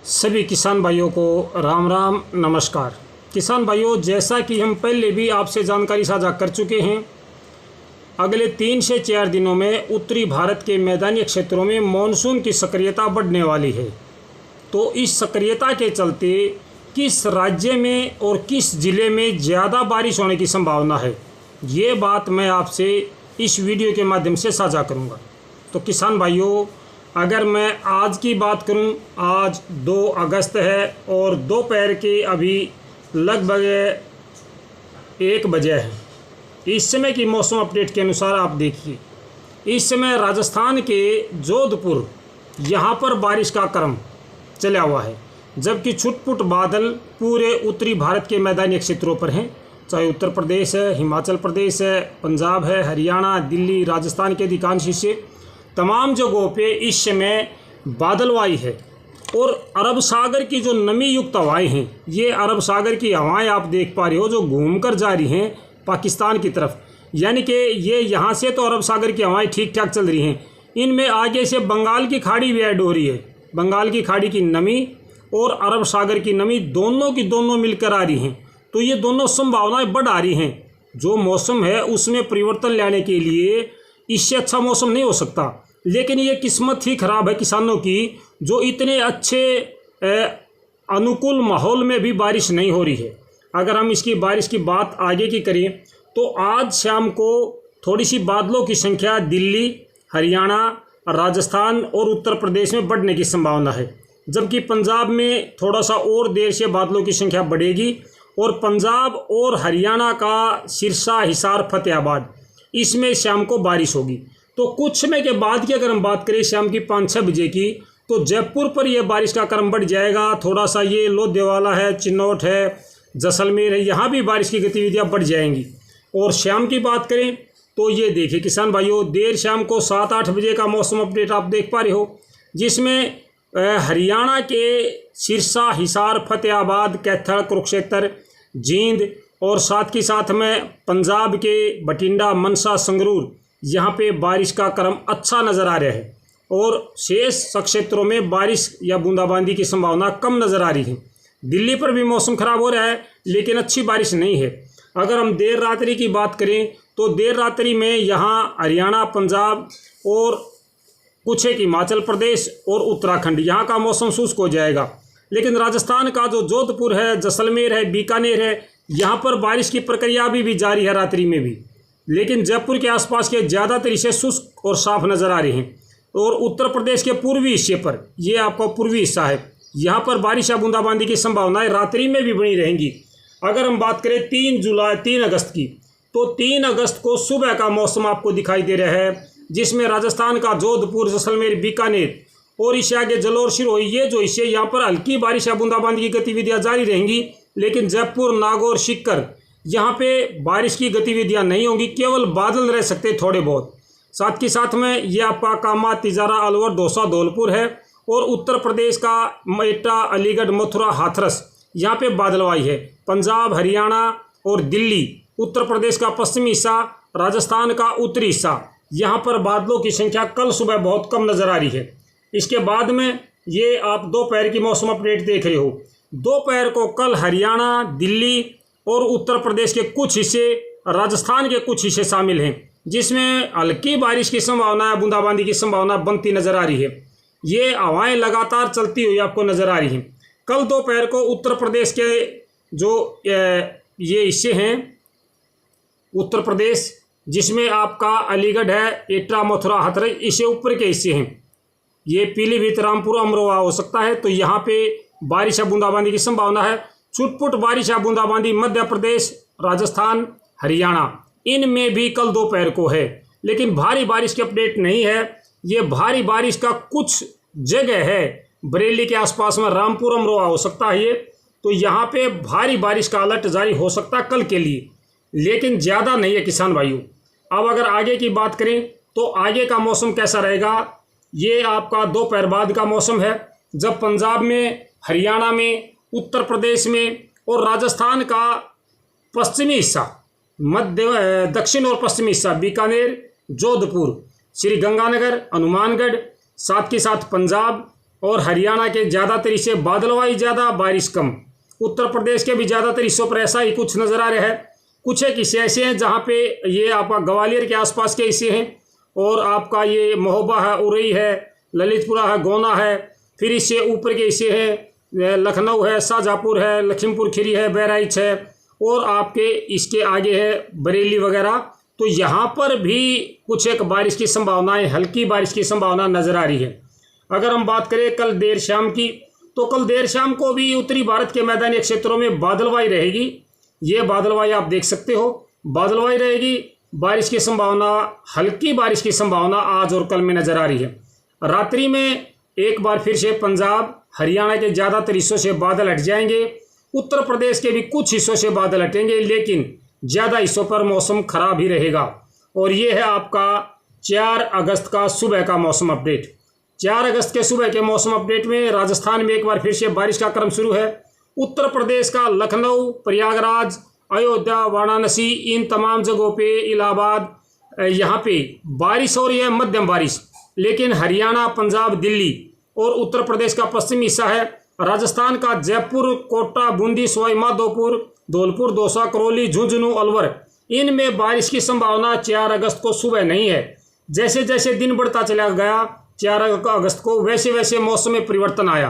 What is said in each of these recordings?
सभी किसान भाइयों को राम राम नमस्कार। किसान भाइयों, जैसा कि हम पहले भी आपसे जानकारी साझा कर चुके हैं, अगले 3 से 4 दिनों में उत्तरी भारत के मैदानी क्षेत्रों में मानसून की सक्रियता बढ़ने वाली है। तो इस सक्रियता के चलते किस राज्य में और किस ज़िले में ज़्यादा बारिश होने की संभावना है, ये बात मैं आपसे इस वीडियो के माध्यम से साझा करूँगा। तो किसान भाइयों, अगर मैं आज की बात करूं, आज 2 अगस्त है और दोपहर के अभी लगभग 1 बजे है। इस समय की मौसम अपडेट के अनुसार आप देखिए, इस समय राजस्थान के जोधपुर यहाँ पर बारिश का क्रम चला हुआ है, जबकि छुटपुट बादल पूरे उत्तरी भारत के मैदानी क्षेत्रों पर हैं। चाहे उत्तर प्रदेश है, हिमाचल प्रदेश है, पंजाब है, हरियाणा, दिल्ली, राजस्थान के अधिकांश हिस्से, तमाम जगहों पे इस समय बादलवाई है। और अरब सागर की जो नमी युक्त हवाएं हैं, ये अरब सागर की हवाएं आप देख पा रहे हो जो घूमकर जा रही हैं पाकिस्तान की तरफ, यानी कि ये यहाँ से तो अरब सागर की हवाएं ठीक ठाक चल रही हैं, इनमें आगे से बंगाल की खाड़ी भी ऐड हो रही है। बंगाल की खाड़ी की नमी और अरब सागर की नमी दोनों की दोनों मिलकर आ रही हैं, तो ये दोनों संभावनाएं बढ़ आ रही हैं। जो मौसम है उसमें परिवर्तन लाने के लिए इससे अच्छा मौसम नहीं हो सकता। लेकिन ये किस्मत ही ख़राब है किसानों की, जो इतने अच्छे अनुकूल माहौल में भी बारिश नहीं हो रही है। अगर हम इसकी बारिश की बात आगे की करें तो आज शाम को थोड़ी सी बादलों की संख्या दिल्ली, हरियाणा, राजस्थान और उत्तर प्रदेश में बढ़ने की संभावना है, जबकि पंजाब में थोड़ा सा और देर से बादलों की संख्या बढ़ेगी। और पंजाब और हरियाणा का सिरसा, हिसार, फतेहाबाद, इसमें शाम को बारिश होगी। तो कुछ समय के बाद की अगर हम बात करें शाम की 5-6 बजे की, तो जयपुर पर यह बारिश का क्रम बढ़ जाएगा। थोड़ा सा ये लोधेवाला है, चिन्नौट है, जैसलमेर है, यहाँ भी बारिश की गतिविधियाँ बढ़ जाएंगी। और शाम की बात करें तो ये देखिए किसान भाइयों, देर शाम को 7-8 बजे का मौसम अपडेट आप देख पा रहे हो, जिसमें हरियाणा के सिरसा, हिसार, फतेहाबाद, कैथल, कुरुक्षेत्र, जींद और साथ ही साथ में पंजाब के बठिंडा, मनसा, संगरूर, यहाँ पे बारिश का क्रम अच्छा नज़र आ रहा है। और शेष क्षेत्रों में बारिश या बूंदाबांदी की संभावना कम नज़र आ रही है। दिल्ली पर भी मौसम ख़राब हो रहा है, लेकिन अच्छी बारिश नहीं है। अगर हम देर रात्रि की बात करें तो देर रात्रि में यहाँ हरियाणा, पंजाब और कुछ एक हिमाचल प्रदेश और उत्तराखंड, यहाँ का मौसम शुष्क हो जाएगा। लेकिन राजस्थान का जो जोधपुर है, जैसलमेर है, बीकानेर है, यहाँ पर बारिश की प्रक्रिया अभी भी जारी है रात्रि में भी। लेकिन जयपुर के आसपास के ज़्यादातर हिस्से शुष्क और साफ नज़र आ रहे हैं। और उत्तर प्रदेश के पूर्वी हिस्से पर, ये आपका पूर्वी हिस्सा है, यहाँ पर बारिश या बूंदाबांदी की संभावनाएं रात्रि में भी बनी रहेंगी। अगर हम बात करें 3 अगस्त की, तो 3 अगस्त को सुबह का मौसम आपको दिखाई दे रहा है, जिसमें राजस्थान का जोधपुर, जैसलमेर, बीकानेर और इससे आगे जलोर, सिरोही, ये जो हिस्से, यहाँ पर हल्की बारिश या बूंदाबांदी की गतिविधियाँ जारी रहेंगी। लेकिन जयपुर, नागौर, सीकर, यहाँ पे बारिश की गतिविधियाँ नहीं होंगी, केवल बादल रह सकते थोड़े बहुत। साथ ही साथ में ये आपका कामा, तिजारा, अलवर, दौसा, धौलपुर है। और उत्तर प्रदेश का एटा, अलीगढ़, मथुरा, हाथरस, यहाँ पे बादलवाई है। पंजाब, हरियाणा और दिल्ली, उत्तर प्रदेश का पश्चिमी हिस्सा, राजस्थान का उत्तरी हिस्सा, यहाँ पर बादलों की संख्या कल सुबह बहुत कम नज़र आ रही है। इसके बाद में ये आप दोपहर की मौसम अपडेट देख रहे हो। दोपहर को कल हरियाणा, दिल्ली और उत्तर प्रदेश के कुछ हिस्से, राजस्थान के कुछ हिस्से शामिल हैं, जिसमें हल्की बारिश की संभावना, बूंदाबांदी की संभावना बनती नज़र आ रही है। ये हवाएं लगातार चलती हुई आपको नज़र आ रही हैं। कल दोपहर को उत्तर प्रदेश के जो ये हिस्से हैं, उत्तर प्रदेश जिसमें आपका अलीगढ़ है, एटा, मथुरा, हाथरस, इससे ऊपर के हिस्से हैं, ये पीलीभीत, रामपुर, अमरोहा हो सकता है, तो यहाँ पे बारिश या बूंदाबांदी की संभावना है। छुटपुट बारिश या बूंदाबांदी मध्य प्रदेश, राजस्थान, हरियाणा, इनमें भी कल दोपहर को है। लेकिन भारी बारिश की अपडेट नहीं है। ये भारी बारिश का कुछ जगह है, बरेली के आसपास में, रामपुर, अमरोहा हो सकता है ये, तो यहाँ पे भारी बारिश का अलर्ट जारी हो सकता है कल के लिए, लेकिन ज़्यादा नहीं है किसान भाइयों। अब अगर आगे की बात करें तो आगे का मौसम कैसा रहेगा, ये आपका दोपहर बाद का मौसम है, जब पंजाब में, हरियाणा में, उत्तर प्रदेश में और राजस्थान का पश्चिमी हिस्सा, मध्य, दक्षिण और पश्चिमी हिस्सा, बीकानेर, जोधपुर, श्रीगंगानगर, हनुमानगढ़, साथ के साथ पंजाब और हरियाणा के ज़्यादातर हिस्से बादलवाई ज़्यादा, बारिश कम। उत्तर प्रदेश के भी ज़्यादातर हिस्सों पर ऐसा ही कुछ नज़र आ रहा है। कुछ एक हिस्से ऐसे हैं जहाँ पे ये आपका ग्वालियर के आसपास के हिस्से हैं, और आपका ये महोबा है, उरई है, ललितपुरा है, गोना है। फिर इससे ऊपर के हिस्से हैं, लखनऊ है, शाहजहाँपुर है, लखीमपुर खीरी है, बहराइच है, और आपके इसके आगे है बरेली वगैरह। तो यहाँ पर भी कुछ एक बारिश की संभावनाएं, हल्की बारिश की संभावना नज़र आ रही है। अगर हम बात करें कल देर शाम की, तो कल देर शाम को भी उत्तरी भारत के मैदानी क्षेत्रों में बादलवाई रहेगी। ये बादलवाई आप देख सकते हो, बादलवाई रहेगी। बारिश की संभावना, हल्की बारिश की संभावना आज और कल में नज़र आ रही है। रात्रि में एक बार फिर से पंजाब, हरियाणा के ज़्यादातर हिस्सों से बादल हट जाएंगे। उत्तर प्रदेश के भी कुछ हिस्सों से बादल हटेंगे, लेकिन ज़्यादा हिस्सों पर मौसम खराब ही रहेगा। और ये है आपका 4 अगस्त का सुबह का मौसम अपडेट। 4 अगस्त के सुबह के मौसम अपडेट में राजस्थान में एक बार फिर से बारिश का क्रम शुरू है। उत्तर प्रदेश का लखनऊ, प्रयागराज, अयोध्या, वाराणसी, इन तमाम जगहों पे, इलाहाबाद, यहाँ पे बारिश हो रही है, मध्यम बारिश। लेकिन हरियाणा, पंजाब, दिल्ली और उत्तर प्रदेश का पश्चिमी हिस्सा है, राजस्थान का जयपुर, कोटा, बूंदी, सवाई माधोपुर, धौलपुर, दौसा, करौली, झुंझुनू, अलवर, इनमें बारिश की संभावना 4 अगस्त को सुबह नहीं है। जैसे जैसे दिन बढ़ता चला गया 4 अगस्त को, वैसे वैसे मौसम में परिवर्तन आया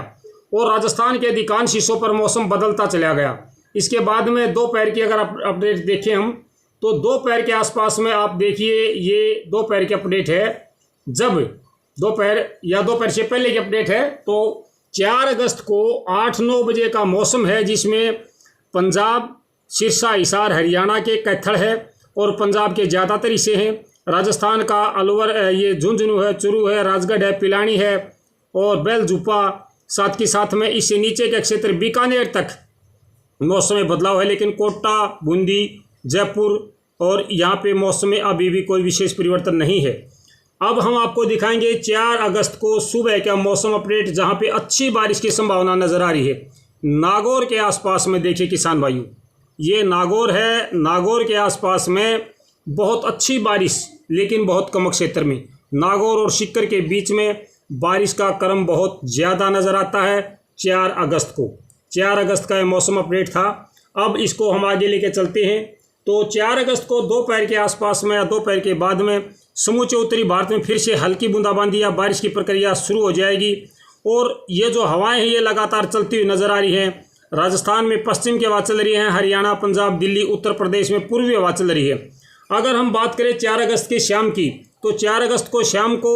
और राजस्थान के अधिकांश हिस्सों पर मौसम बदलता चला गया। इसके बाद में दोपहर की अगर अपडेट देखें हम, तो दोपहर के आसपास में आप देखिए, ये दोपहर की अपडेट है। जब दोपहर या दोपहर से पहले की अपडेट है, तो 4 अगस्त को 8-9 बजे का मौसम है, जिसमें पंजाब, सिरसा, हिसार, हरियाणा के कैथल है और पंजाब के ज़्यादातर हिस्से हैं। राजस्थान का अलवर, ये झुंझुनू है, चुरू है, राजगढ़ है, पिलानी है और बेलजुपा, साथ के साथ में इससे नीचे के क्षेत्र बीकानेर तक मौसम में बदलाव है। लेकिन कोटा, बूंदी, जयपुर और यहाँ पे मौसम में अभी भी कोई विशेष परिवर्तन नहीं है। अब हम आपको दिखाएंगे 4 अगस्त को सुबह का मौसम अपडेट, जहाँ पे अच्छी बारिश की संभावना नज़र आ रही है। नागौर के आसपास में देखिए किसान भाइयों, ये नागौर है। नागौर के आसपास में बहुत अच्छी बारिश, लेकिन बहुत कम क्षेत्र में। नागौर और सीकर के बीच में बारिश का क्रम बहुत ज़्यादा नज़र आता है 4 अगस्त को। 4 अगस्त का ये मौसम अपडेट था। अब इसको हम आगे लेके चलते हैं। तो 4 अगस्त को दोपहर के आसपास में या दोपहर के बाद में समूचे उत्तरी भारत में फिर से हल्की बूंदाबांदी या बारिश की प्रक्रिया शुरू हो जाएगी। और ये जो हवाएं हैं ये लगातार चलती हुई नज़र आ रही हैं। राजस्थान में पश्चिम की हवा चल रही है, हरियाणा, पंजाब, दिल्ली, उत्तर प्रदेश में पूर्वी हवा चल रही है। अगर हम बात करें 4 अगस्त की शाम की, तो 4 अगस्त को शाम को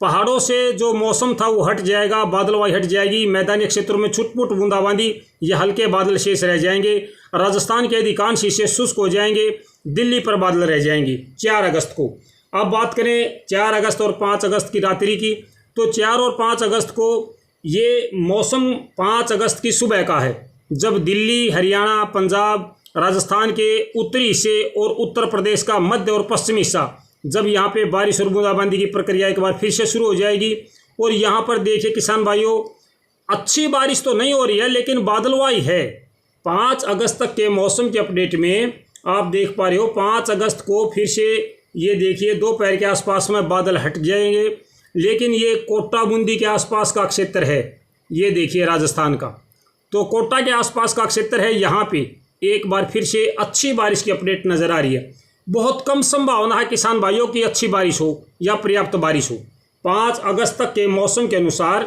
पहाड़ों से जो मौसम था वो हट जाएगा, बादलवाई हट जाएगी। मैदानी क्षेत्रों में छुटपुट बूंदाबांदी या हल्के बादल शेष रह जाएंगे। राजस्थान के अधिकांश हिस्से शुष्क हो जाएंगे, दिल्ली पर बादल रह जाएंगे 4 अगस्त को। अब बात करें 4 अगस्त और 5 अगस्त की रात्रि की, तो 4 और 5 अगस्त को ये मौसम 5 अगस्त की सुबह का है, जब दिल्ली, हरियाणा, पंजाब, राजस्थान के उत्तरी हिस्से और उत्तर प्रदेश का मध्य और पश्चिमी हिस्सा, जब यहाँ पे बारिश और बूंदाबांदी की प्रक्रिया एक बार फिर से शुरू हो जाएगी। और यहाँ पर देखिए किसान भाइयों, अच्छी बारिश तो नहीं हो रही है, लेकिन बादलवाई है। 5 अगस्त तक के मौसम के अपडेट में आप देख पा रहे हो, 5 अगस्त को फिर से ये देखिए दोपहर के आसपास में बादल हट जाएंगे। लेकिन ये कोटा, बूंदी के आसपास का क्षेत्र है, ये देखिए राजस्थान का, तो कोटा के आसपास का क्षेत्र है। यहाँ पे एक बार फिर से अच्छी बारिश की अपडेट नज़र आ रही है। बहुत कम संभावना है किसान भाइयों की अच्छी बारिश हो या पर्याप्त बारिश हो। 5 अगस्त तक के मौसम के अनुसार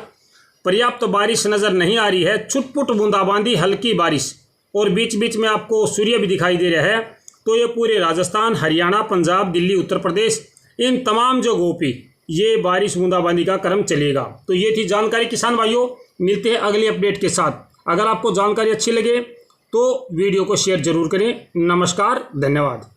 पर्याप्त बारिश नज़र नहीं आ रही है। छुटपुट बूंदाबांदी, हल्की बारिश और बीच बीच में आपको सूर्य भी दिखाई दे रहा है। तो ये पूरे राजस्थान, हरियाणा, पंजाब, दिल्ली, उत्तर प्रदेश, इन तमाम जगहों पे ये बारिश बूंदाबांदी का क्रम चलेगा। तो ये थी जानकारी किसान भाइयों। मिलते हैं अगली अपडेट के साथ। अगर आपको जानकारी अच्छी लगे तो वीडियो को शेयर जरूर करें। नमस्कार, धन्यवाद।